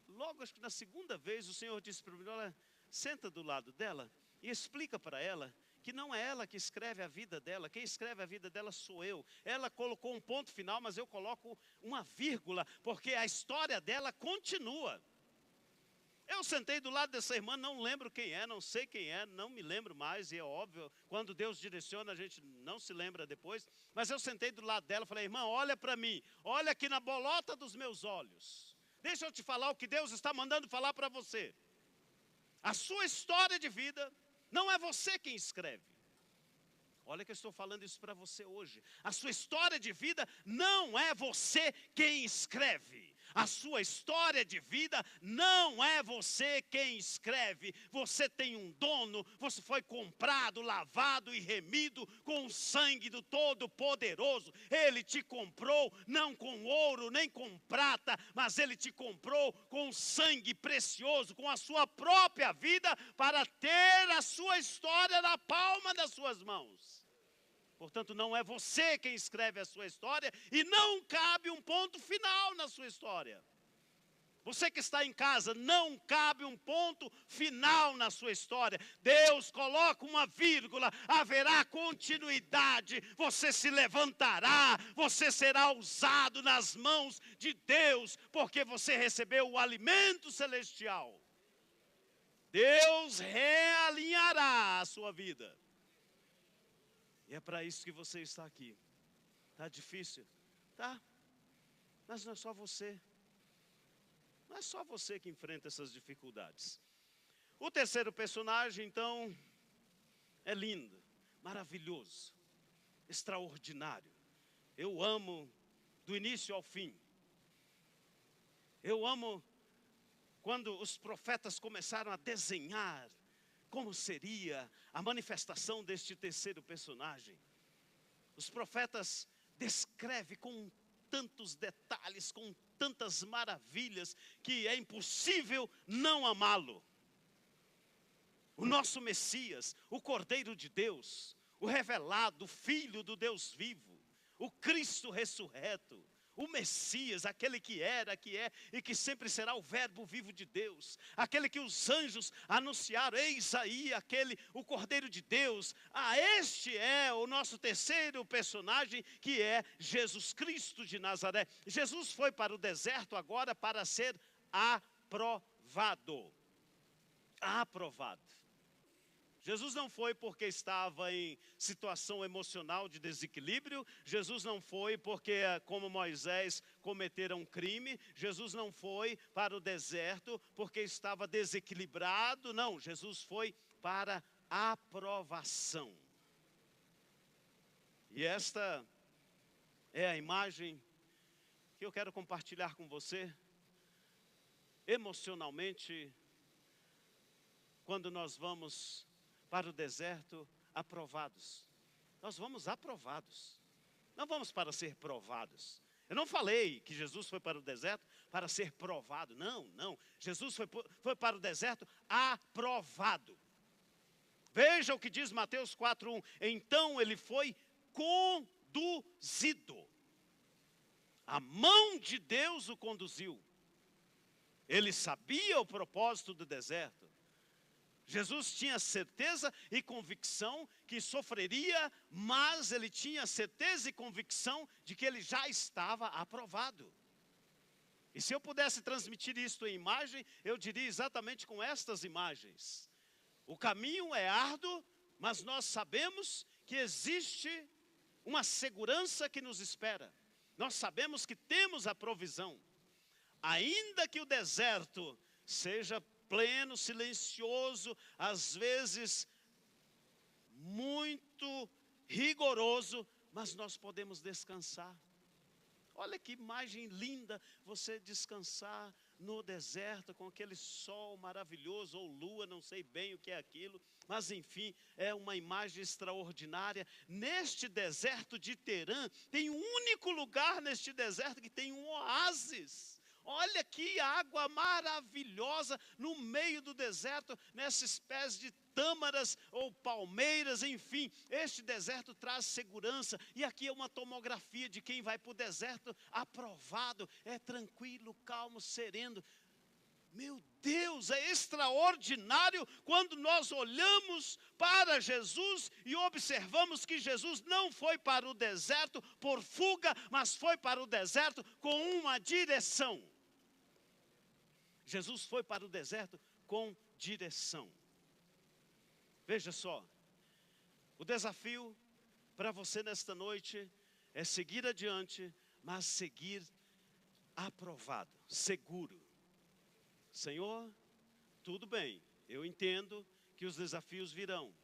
Logo, acho que na segunda vez, o Senhor disse para mim: olha, senta do lado dela e explica para ela que não é ela que escreve a vida dela, quem escreve a vida dela sou eu. Ela colocou um ponto final, mas eu coloco uma vírgula, porque a história dela continua. Eu sentei do lado dessa irmã, não lembro quem é, não sei quem é, não me lembro mais, e é óbvio, quando Deus direciona a gente não se lembra depois, mas eu sentei do lado dela e falei: irmã, olha para mim, olha aqui na bolota dos meus olhos, deixa eu te falar o que Deus está mandando falar para você. A sua história de vida não é você quem escreve. Olha que eu estou falando isso para você hoje. A sua história de vida não é você quem escreve. A sua história de vida não é você quem escreve. Você tem um dono, você foi comprado, lavado e remido com o sangue do Todo-Poderoso. Ele te comprou não com ouro nem com prata, mas Ele te comprou com sangue precioso, com a sua própria vida, para ter a sua história na palma das suas mãos. Portanto, não é você quem escreve a sua história e não cabe um ponto final na sua história. Você que está em casa, não cabe um ponto final na sua história. Deus coloca uma vírgula, haverá continuidade. Você se levantará, você será usado nas mãos de Deus, porque você recebeu o alimento celestial. Deus realinhará a sua vida. E é para isso que você está aqui. Está difícil? Tá. Mas não é só você. Não é só você que enfrenta essas dificuldades. O terceiro personagem, então, é lindo, maravilhoso, extraordinário. Eu amo do início ao fim. Eu amo quando os profetas começaram a desenhar como seria a manifestação deste terceiro personagem. Os profetas descrevem com tantos detalhes, com tantas maravilhas, que é impossível não amá-lo. o nosso Messias, o Cordeiro de Deus, o revelado, o Filho do Deus vivo, o Cristo ressurreto, o Messias, aquele que era, que é e que sempre será o Verbo vivo de Deus, aquele que os anjos anunciaram, eis aí aquele, o Cordeiro de Deus. Este é o nosso terceiro personagem, que é Jesus Cristo de Nazaré. Jesus foi para o deserto agora para ser aprovado. Aprovado. Jesus não foi porque estava em situação emocional de desequilíbrio. Jesus não foi porque, como Moisés, cometeram um crime. Jesus não foi para o deserto porque estava desequilibrado. Não, Jesus foi para aprovação. E esta é a imagem que eu quero compartilhar com você. Emocionalmente, quando nós vamos para o deserto aprovados. Nós vamos aprovados. Não vamos para ser provados. Eu não falei que Jesus foi para o deserto para ser provado. Não, não. Jesus foi para o deserto aprovado. Veja o que diz Mateus 4:1. Então ele foi conduzido. A mão de Deus o conduziu. Ele sabia o propósito do deserto. Jesus tinha certeza e convicção que sofreria, mas ele tinha certeza e convicção de que ele já estava aprovado. E se eu pudesse transmitir isto em imagem, eu diria exatamente com estas imagens. O caminho é árduo, mas nós sabemos que existe uma segurança que nos espera. Nós sabemos que temos a provisão. Ainda que o deserto seja pleno, silencioso, às vezes muito rigoroso, mas nós podemos descansar. Olha que imagem linda, você descansar no deserto com aquele sol maravilhoso, ou lua, não sei bem o que é aquilo, mas enfim, é uma imagem extraordinária. Neste deserto de Terã, tem um único lugar neste deserto que tem um oásis. Olha que água maravilhosa no meio do deserto, nesses pés de tâmaras ou palmeiras, enfim. Este deserto traz segurança. E aqui é uma tomografia de quem vai para o deserto aprovado. É tranquilo, calmo, sereno. Meu Deus, é extraordinário quando nós olhamos para Jesus e observamos que Jesus não foi para o deserto por fuga, mas foi para o deserto com uma direção. Jesus foi para o deserto com direção. Veja só, o desafio para você nesta noite é seguir adiante, mas seguir aprovado, seguro. Senhor, tudo bem, eu entendo que os desafios virão.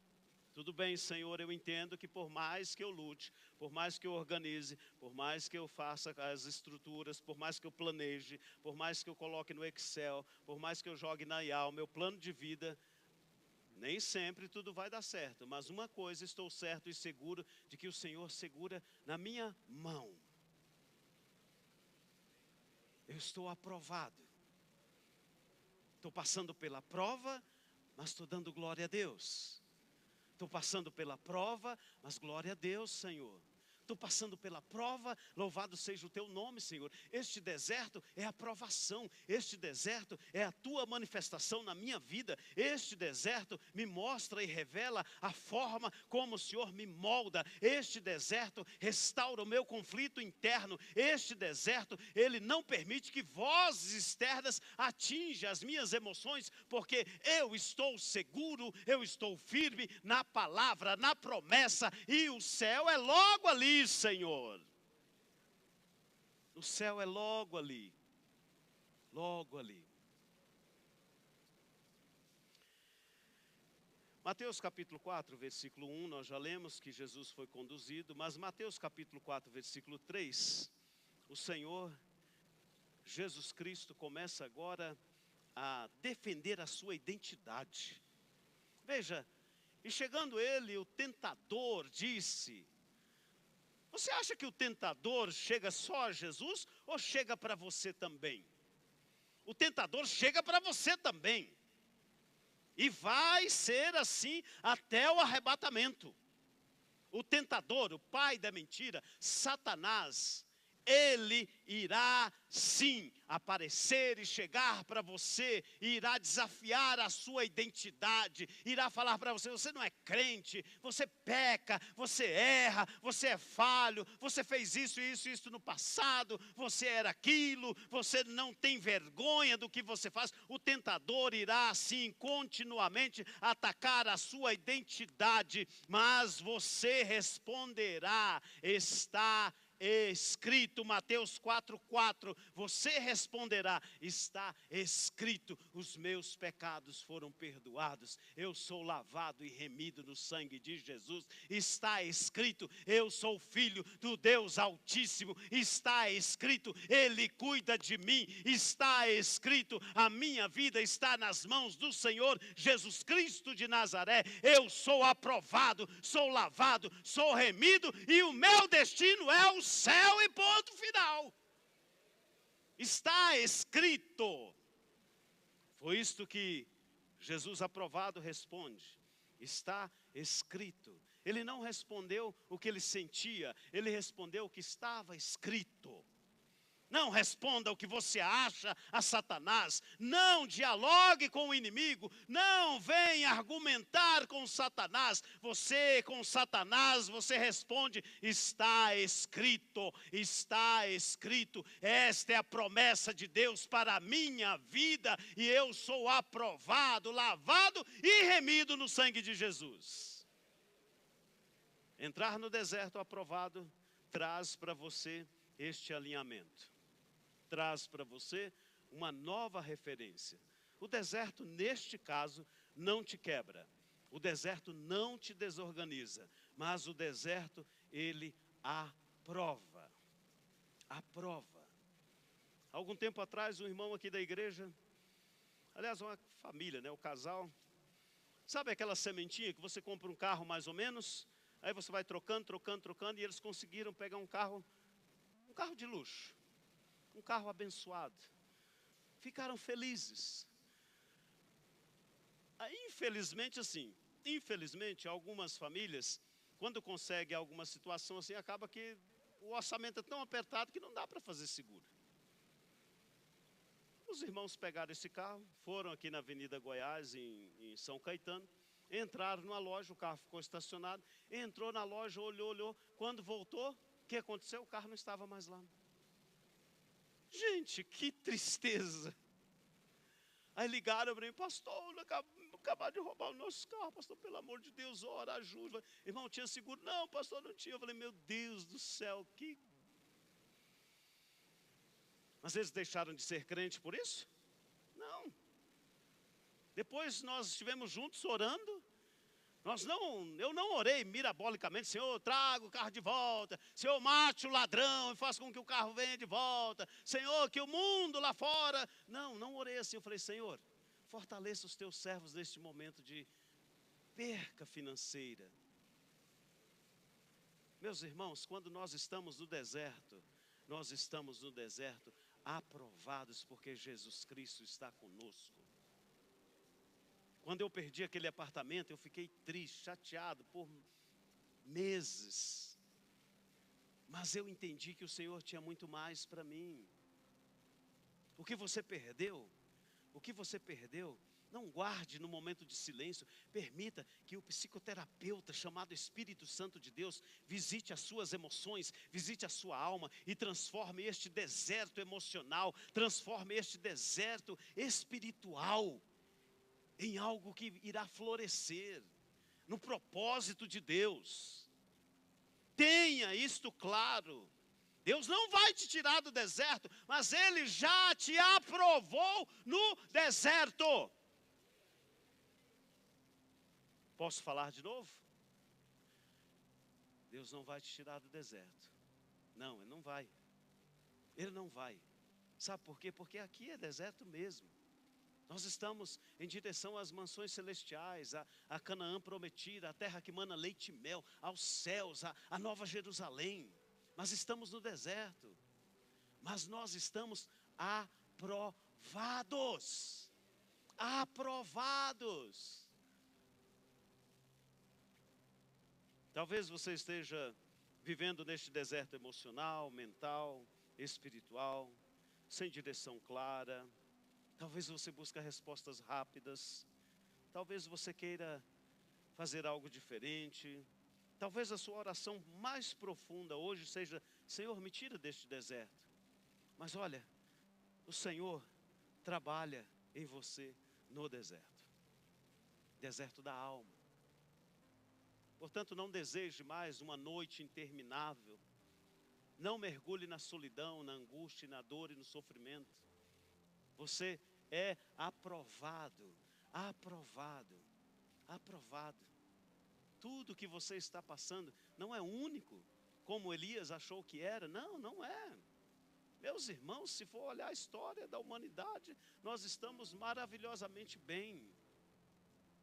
Tudo bem, Senhor, eu entendo que por mais que eu lute, por mais que eu organize, por mais que eu faça as estruturas, por mais que eu planeje, por mais que eu coloque no Excel, por mais que eu jogue na IA o meu plano de vida, nem sempre tudo vai dar certo. Mas uma coisa, estou certo e seguro de que o Senhor segura na minha mão. Eu estou aprovado. Estou passando pela prova, mas estou dando glória a Deus. Estou passando pela prova, mas glória a Deus, Senhor. Estou passando pela prova, louvado seja o teu nome, Senhor. Este deserto é a provação, este deserto é a tua manifestação na minha vida. Este deserto me mostra e revela a forma como o Senhor me molda. Este deserto restaura o meu conflito interno. Este deserto, ele não permite que vozes externas atinjam as minhas emoções, porque eu estou seguro, eu estou firme na palavra, na promessa, e o céu é logo ali, Senhor. O céu é logo ali. Logo ali. Mateus capítulo 4, versículo 1, nós já lemos que Jesus foi conduzido, mas Mateus capítulo 4, versículo 3, o Senhor Jesus Cristo começa agora a defender a sua identidade. Veja, e chegando ele, o tentador disse: você acha que o tentador chega só a Jesus ou chega para você também? O tentador chega para você também. E vai ser assim até o arrebatamento. O tentador, o pai da mentira, Satanás, ele irá sim aparecer e chegar para você, e irá desafiar a sua identidade, irá falar para você: você não é crente, você peca, você erra, você é falho, você fez isso, isso, isso no passado, você era aquilo, você não tem vergonha do que você faz. O tentador irá assim continuamente atacar a sua identidade, mas você responderá: está escrito. Mateus 4:4, você responderá: está escrito, os meus pecados foram perdoados, eu sou lavado e remido no sangue de Jesus. Está escrito, eu sou filho do Deus Altíssimo. Está escrito, Ele cuida de mim. Está escrito, a minha vida está nas mãos do Senhor Jesus Cristo de Nazaré. Eu sou aprovado, sou lavado, sou remido, e o meu destino é o céu, e ponto final. Está escrito. Foi isto que Jesus aprovado responde: está escrito. Ele não respondeu o que ele sentia, ele respondeu o que estava escrito. Não responda o que você acha a Satanás. Não dialogue com o inimigo. Não venha argumentar com Satanás. Com Satanás, você responde: está escrito, está escrito. Esta é a promessa de Deus para a minha vida, e eu sou aprovado, lavado e remido no sangue de Jesus. Entrar no deserto aprovado traz para você este alinhamento. Traz para você uma nova referência. O deserto, neste caso, não te quebra. O deserto não te desorganiza. Mas o deserto, ele aprova. Aprova. Algum tempo atrás, um irmão aqui da igreja, aliás, uma família, né, o casal, sabe aquela sementinha que você compra um carro mais ou menos, aí você vai trocando, e eles conseguiram pegar um carro de luxo. Um carro abençoado. Ficaram felizes. Infelizmente, algumas famílias, quando conseguem alguma situação assim, acaba que o orçamento é tão apertado que não dá para fazer seguro. Os irmãos pegaram esse carro, foram aqui na Avenida Goiás, em São Caetano, entraram numa loja, o carro ficou estacionado, entrou na loja, olhou, quando voltou, o que aconteceu? O carro não estava mais lá. Gente, que tristeza. Aí ligaram para mim: pastor, acabaram de roubar o nosso carro, pastor, pelo amor de Deus, ora, ajuda. Irmão, tinha seguro? Não, pastor, não tinha. Eu falei: meu Deus do céu, que... Mas eles deixaram de ser crente por isso? Não. Depois nós estivemos juntos orando. Eu não orei mirabolicamente: Senhor, traga o carro de volta, Senhor, mate o ladrão e faça com que o carro venha de volta, Senhor, que o mundo lá fora... Não orei assim. Eu falei: Senhor, fortaleça os teus servos neste momento de perca financeira. Meus irmãos, quando nós estamos no deserto aprovados, porque Jesus Cristo está conosco. Quando eu perdi aquele apartamento, eu fiquei triste, chateado por meses. Mas eu entendi que o Senhor tinha muito mais para mim. O que você perdeu, não guarde no momento de silêncio. Permita que o psicoterapeuta chamado Espírito Santo de Deus visite as suas emoções, visite a sua alma e transforme este deserto emocional, transforme este deserto espiritual em algo que irá florescer no propósito de Deus. Tenha isto claro. Deus não vai te tirar do deserto, mas Ele já te aprovou no deserto. Posso falar de novo? Deus não vai te tirar do deserto. Não, Ele não vai. Ele não vai. Sabe por quê? Porque aqui é deserto mesmo. Nós estamos em direção às mansões celestiais, a Canaã prometida, a terra que mana leite e mel, aos céus, a Nova Jerusalém. Mas estamos no deserto. Mas nós estamos aprovados. aprovados. Talvez você esteja vivendo neste deserto emocional, mental, espiritual, sem direção clara. Talvez você busque respostas rápidas. Talvez você queira fazer algo diferente. Talvez a sua oração mais profunda hoje seja: Senhor, me tira deste deserto. Mas olha, o Senhor trabalha em você no deserto. Deserto da alma. Portanto, não deseje mais uma noite interminável. Não mergulhe na solidão, na angústia, na dor e no sofrimento. Você é aprovado, aprovado, aprovado. Tudo que você está passando não é único, como Elias achou que era. Não, não é. Meus irmãos, se for olhar a história da humanidade, nós estamos maravilhosamente bem.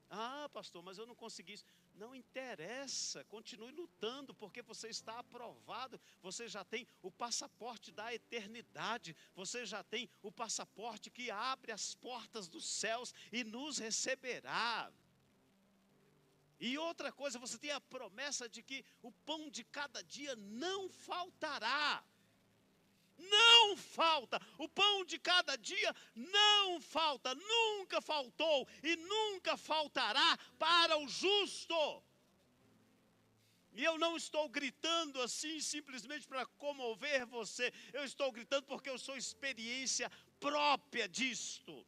Ah, pastor, mas eu não consegui isso. Não interessa, continue lutando, porque você está aprovado. Você já tem o passaporte da eternidade. Você já tem o passaporte que abre as portas dos céus e nos receberá. E outra coisa, você tem a promessa de que o pão de cada dia não faltará. Não falta, o pão de cada dia não falta, nunca faltou e nunca faltará para o justo. E eu não estou gritando assim simplesmente para comover você, eu estou gritando porque eu sou experiência própria disto.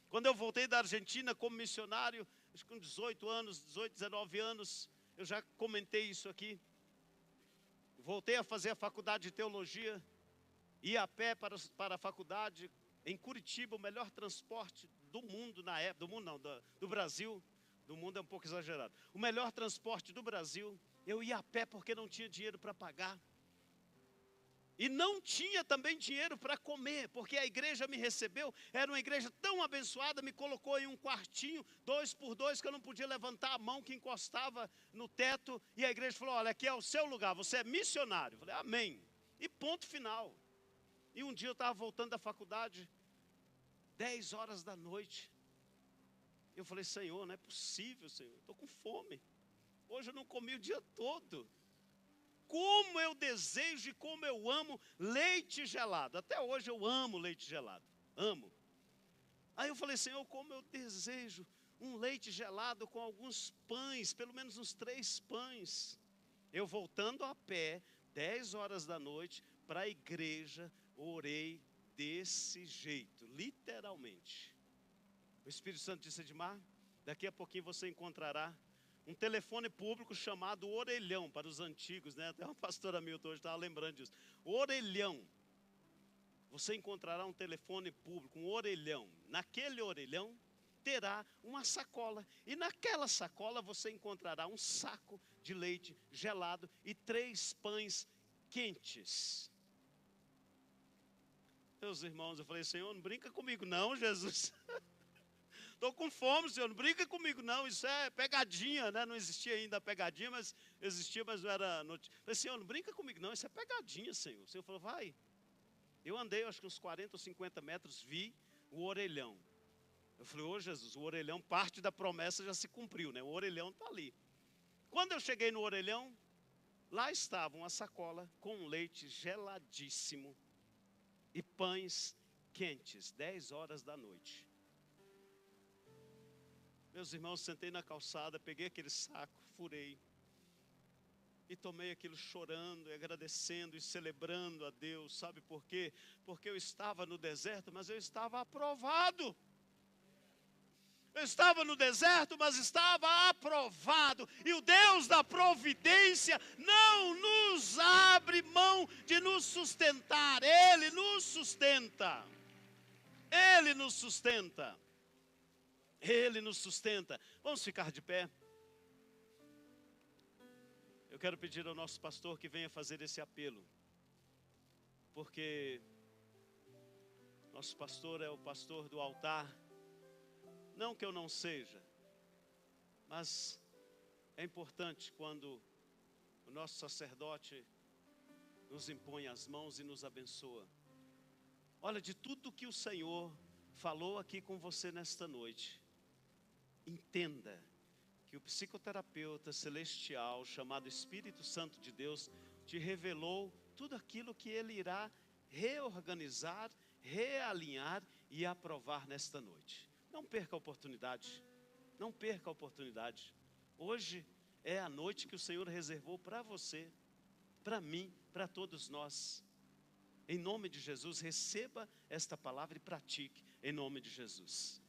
Quando eu voltei da Argentina como missionário, acho que com 18 anos, 18, 19 anos, eu já comentei isso aqui. Voltei a fazer a faculdade de teologia. Ia a pé para a faculdade, em Curitiba, o melhor transporte do mundo na época, do mundo não, do Brasil, do mundo é um pouco exagerado. O melhor transporte do Brasil, eu ia a pé porque não tinha dinheiro para pagar. E não tinha também dinheiro para comer, porque a igreja me recebeu, era uma igreja tão abençoada, me colocou em um quartinho, 2 por 2, que eu não podia levantar a mão que encostava no teto. E a igreja falou: olha, aqui é o seu lugar, você é missionário. Eu falei: amém. E ponto final. E um dia eu estava voltando da faculdade, 10 horas da noite. Eu falei: Senhor, não é possível, Senhor, estou com fome. Hoje eu não comi o dia todo. Como eu desejo e como eu amo leite gelado. Até hoje eu amo leite gelado, amo. Aí eu falei: Senhor, como eu desejo um leite gelado com alguns pães, pelo menos uns 3 pães. Eu voltando a pé, 10 horas da noite, para a igreja, orei desse jeito, literalmente. O Espírito Santo disse: Edmar, daqui a pouquinho você encontrará um telefone público chamado orelhão, para os antigos, né? Até uma pastora Milton hoje estava lembrando disso. Orelhão. Você encontrará um telefone público, um orelhão. Naquele orelhão terá uma sacola. E naquela sacola você encontrará um saco de leite gelado e 3 pães quentes. Meus irmãos, eu falei: Senhor, não brinca comigo não, Jesus. Estou com fome, Senhor, não brinca comigo não, isso é pegadinha, né? Não existia ainda a pegadinha, mas existia, mas não era notícia. Falei: Senhor, não brinca comigo não, isso é pegadinha, Senhor. O Senhor falou: vai. Eu andei, acho que uns 40 ou 50 metros, vi o orelhão. Eu falei: ô Jesus, o orelhão, parte da promessa já se cumpriu, né? O orelhão está ali. Quando eu cheguei no orelhão, lá estava uma sacola com um leite geladíssimo e pães quentes, 10 horas da noite. Meus irmãos, sentei na calçada, peguei aquele saco, furei e tomei aquilo chorando e agradecendo e celebrando a Deus. Sabe por quê? Porque eu estava no deserto, mas eu estava aprovado. Eu estava no deserto, mas estava aprovado. E o Deus da providência não nos abre mão de nos sustentar. Ele nos sustenta. Ele nos sustenta. Ele nos sustenta. Vamos ficar de pé. Eu quero pedir ao nosso pastor que venha fazer esse apelo. Porque nosso pastor é o pastor do altar. Não que eu não seja, mas é importante quando o nosso sacerdote nos impõe as mãos e nos abençoa. Olha, de tudo que o Senhor falou aqui com você nesta noite, entenda que o psicoterapeuta celestial, chamado Espírito Santo de Deus, te revelou tudo aquilo que ele irá reorganizar, realinhar e aprovar nesta noite. Não perca a oportunidade, não perca a oportunidade. Hoje é a noite que o Senhor reservou para você, para mim, para todos nós. Em nome de Jesus, receba esta palavra e pratique em nome de Jesus.